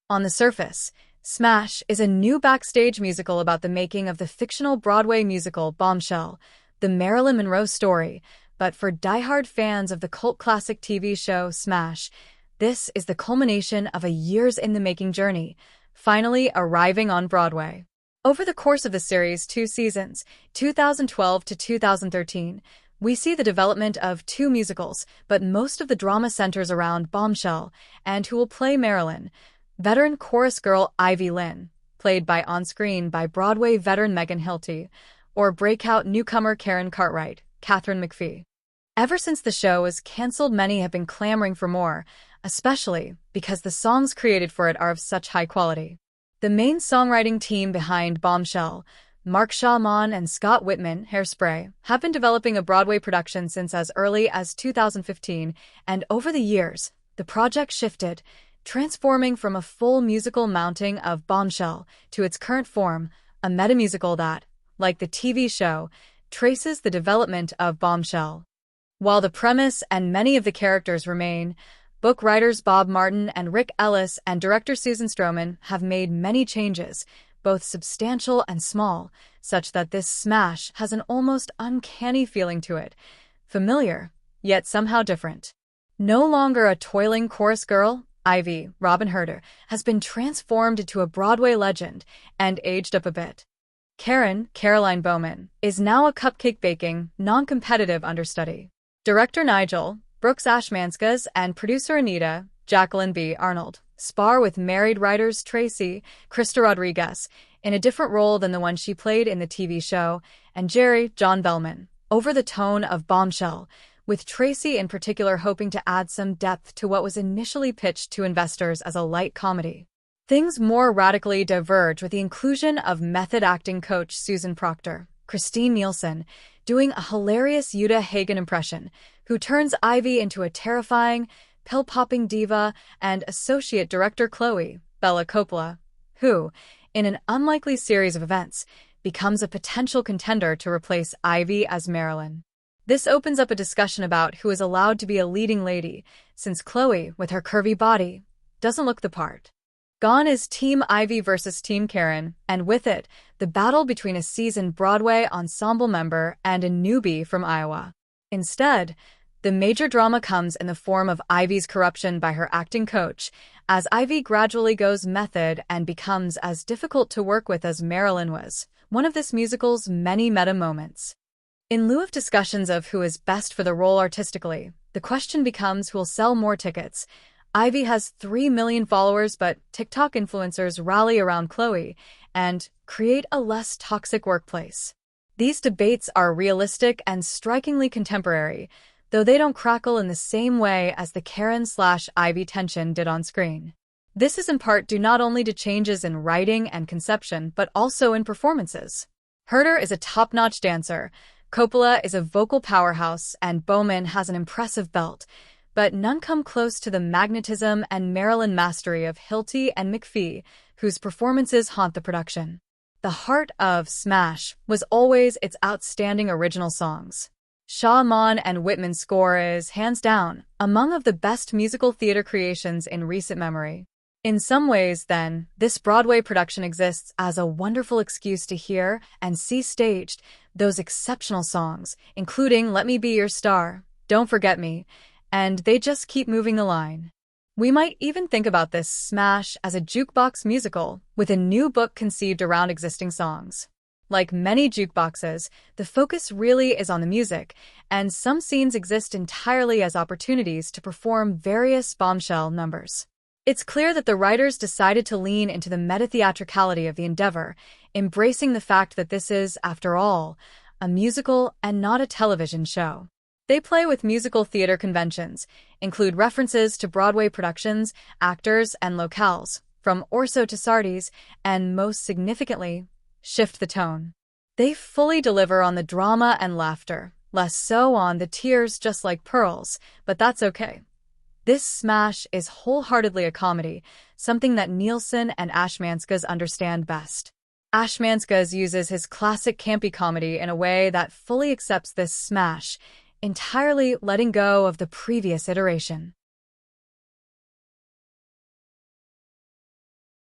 On the surface, Smash is a new backstage musical about the making of the fictional Broadway musical Bombshell, the Marilyn Monroe story, but for diehard fans of the cult classic TV show Smash, this is the culmination of a years-in-the-making journey, finally arriving on Broadway. Over the course of the series' 2 seasons, 2012 to 2013, we see the development of 2 musicals, but most of the drama centers around Bombshell and who will play Marilyn, veteran chorus girl Ivy Lynn, played by on-screen by Broadway veteran Megan Hilty, or breakout newcomer Karen Cartwright, Katharine McPhee. Ever since the show was canceled, many have been clamoring for more, especially because the songs created for it are of such high quality. The main songwriting team behind Bombshell, Mark Shawman and Scott Whitman, Hairspray, have been developing a Broadway production since as early as 2015, and over the years, the project shifted, transforming from a full musical mounting of Bombshell to its current form, a metamusical that, like the TV show, traces the development of Bombshell. While the premise and many of the characters remain, book writers Bob Martin and Rick Ellis and director Susan Stroman have made many changes, both substantial and small, such that this Smash has an almost uncanny feeling to it, familiar, yet somehow different. No longer a toiling chorus girl, Ivy, Robin Herder, has been transformed into a Broadway legend and aged up a bit. Karen, Caroline Bowman, is now a cupcake-baking, non-competitive understudy. Director Nigel, Brooks Ashmanskas, and producer Anita, Jacqueline B. Arnold, spar with married writers Tracy, Krista Rodriguez, in a different role than the one she played in the TV show, and Jerry, John Bellman, over the tone of Bombshell, with Tracy in particular hoping to add some depth to what was initially pitched to investors as a light comedy. Things more radically diverge with the inclusion of method acting coach Susan Proctor, Christine Nielsen, doing a hilarious Uta Hagen impression, who turns Ivy into a terrifying, pill-popping diva, and associate director Chloe, Bella Coppola, who, in an unlikely series of events, becomes a potential contender to replace Ivy as Marilyn. This opens up a discussion about who is allowed to be a leading lady, since Chloe, with her curvy body, doesn't look the part. Gone is Team Ivy versus Team Karen, and with it, the battle between a seasoned Broadway ensemble member and a newbie from Iowa. Instead, the major drama comes in the form of Ivy's corruption by her acting coach, as Ivy gradually goes method and becomes as difficult to work with as Marilyn was, one of this musical's many meta moments. In lieu of discussions of who is best for the role artistically, the question becomes who will sell more tickets. Ivy has 3 million followers, but TikTok influencers rally around Chloe and create a less toxic workplace. These debates are realistic and strikingly contemporary, though they don't crackle in the same way as the Karen/Ivy tension did on screen. This is in part due not only to changes in writing and conception, but also in performances. Herder is a top-notch dancer, Coppola is a vocal powerhouse, and Bowman has an impressive belt, but none come close to the magnetism and Marilyn mastery of Hilty and McPhee, whose performances haunt the production. The heart of Smash was always its outstanding original songs. Shawman and Whitman's score is, hands down, among of the best musical theater creations in recent memory. In some ways, then, this Broadway production exists as a wonderful excuse to hear and see staged those exceptional songs, including Let Me Be Your Star, Don't Forget Me, and They Just Keep Moving the Line. We might even think about this Smash as a jukebox musical, with a new book conceived around existing songs. Like many jukeboxes, the focus really is on the music, and some scenes exist entirely as opportunities to perform various Bombshell numbers. It's clear that the writers decided to lean into the meta-theatricality of the endeavor, embracing the fact that this is, after all, a musical and not a television show. They play with musical theater conventions, include references to Broadway productions, actors, and locales, from Orso to Sardi's, and most significantly, shift the tone. They fully deliver on the drama and laughter, less so on the tears, just like Pearls, but that's okay. This Smash is wholeheartedly a comedy, something that Nielsen and Ashmanskas understand best. Ashmanskas uses his classic campy comedy in a way that fully accepts this Smash, entirely letting go of the previous iteration.